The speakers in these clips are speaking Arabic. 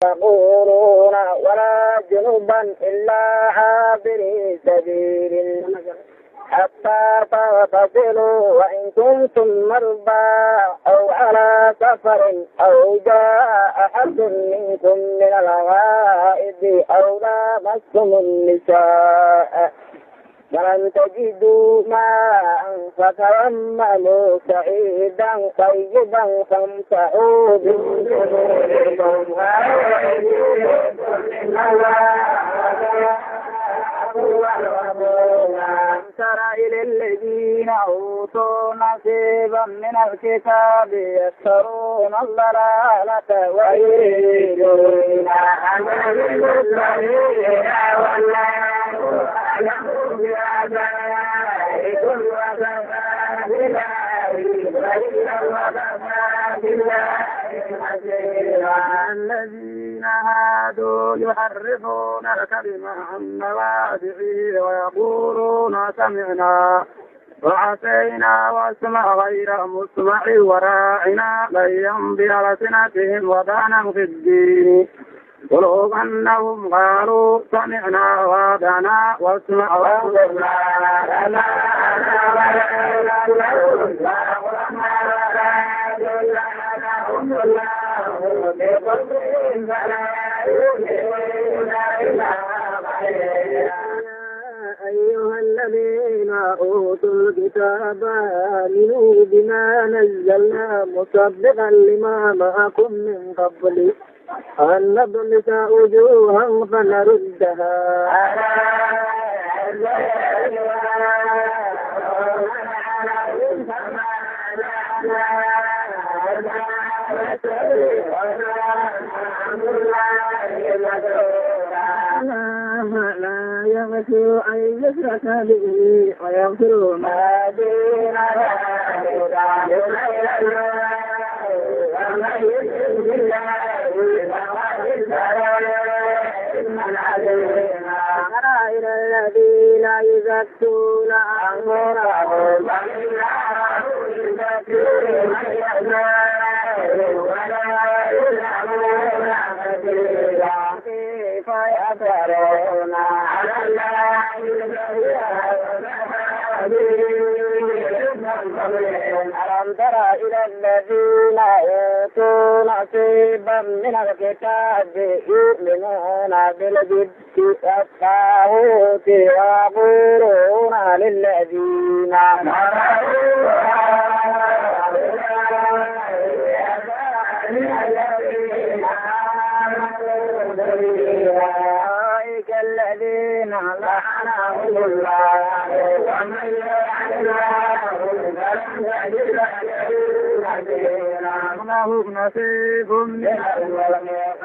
يقولون ولا جنوبا إلا عابري سبيل حتى تغتسلوا وإن كنتم مرضى أو على سفر أو جاء أحد منكم من الغائط أو لامستم النساء فلم تجدوا ماء فتيمموا سعيدا طيبا فامسحوا بوجوهكم تر إلى الذين أوتوا نصيبا من الكتاب يشترون الضلالة ويريدون أن يضلوا الذين والله أعلم بآبائكم الذين هادوا يحرفون الكلمة عن مواضعه ويقولون سمعنا وعصينا واسمع غير مسمع وراعنا ليا بألسنتهم وطعنا في الدين ولو أنهم قالوا سمعنا وأطعنا واسمع وانظرنا أيها الذين أوتوا الكتاب آمنوا بما نزلنا مصدقا لما معكم من قبل أن نطمس وجوها فنردها لا يغفر أن يشرك به ويغفر ما دون إلى الذين يزكون أنفسهم كيف يفترون على الله ألم تر إلى الذين أوتوا نصيبا من الكتاب يؤمنون بالجبت والطاغوت ويقولون للذين أولئك الذين لعنهم الله ومن يلعن الله لهم نصيب من الملك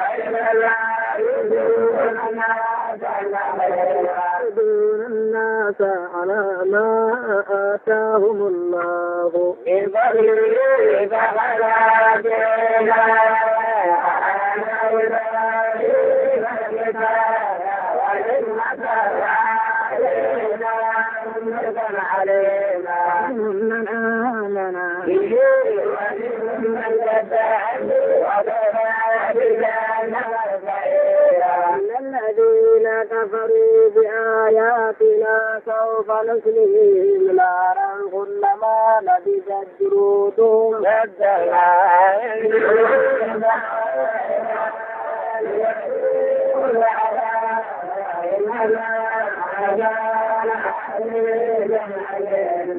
يحسدون الناس على ما آتاهم الله من فضله فقد الذين كفروا بآياتنا سوف نصليهم نارا كلما نضجت جلودهم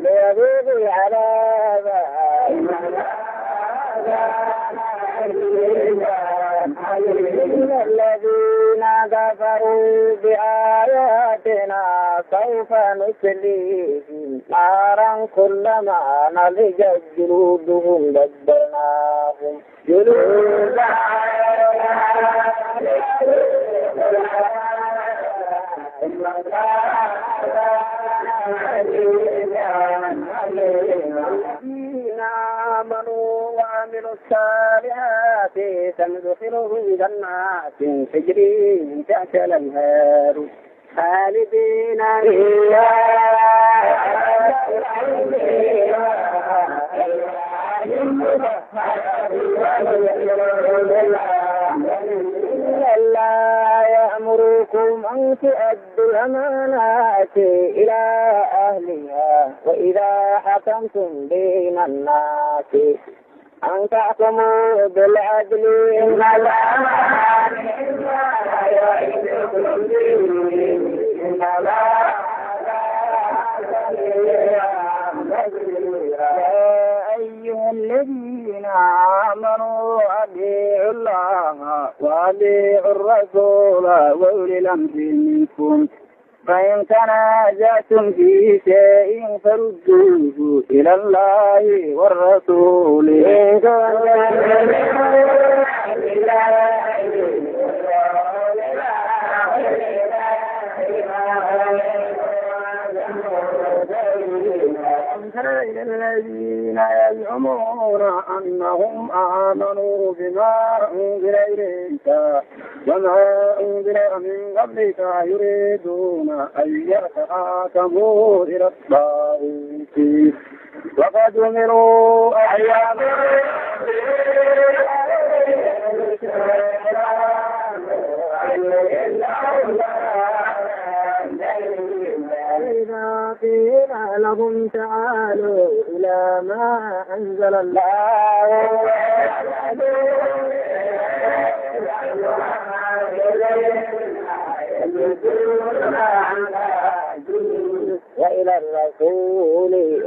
ليذوقوا العذاب الذين كفروا بآياتنا سوف نصليهم نارا كلما نضجت جلودهم بدلناهم جلودا الذين آمنوا وعملوا الصالحات سندخلهم جنات تجري من تحتها الأنهار خالدين فيها عليكم أن تؤدوا الأمانات إلى أهلها وإذا حكمتم بين الناس أن تحكموا بالعدل إن الله يعظكم به إن الله يا أيها الذين آمنوا أطيعوا الله وأطيعوا الرسول وأولي الأمر منكم فإن تنازعتم في شيء فردوه إلى الله والرسول إن إلى الذين يزعمون أنهم آمنوا بما أنزل إليك وما أنزل من قبلك يريدون أن يتحاكموا إلى الطاغوت وقد أمروا أن إذا قيل لهم تعالوا إلى ما أنزل الله وإلى الرسول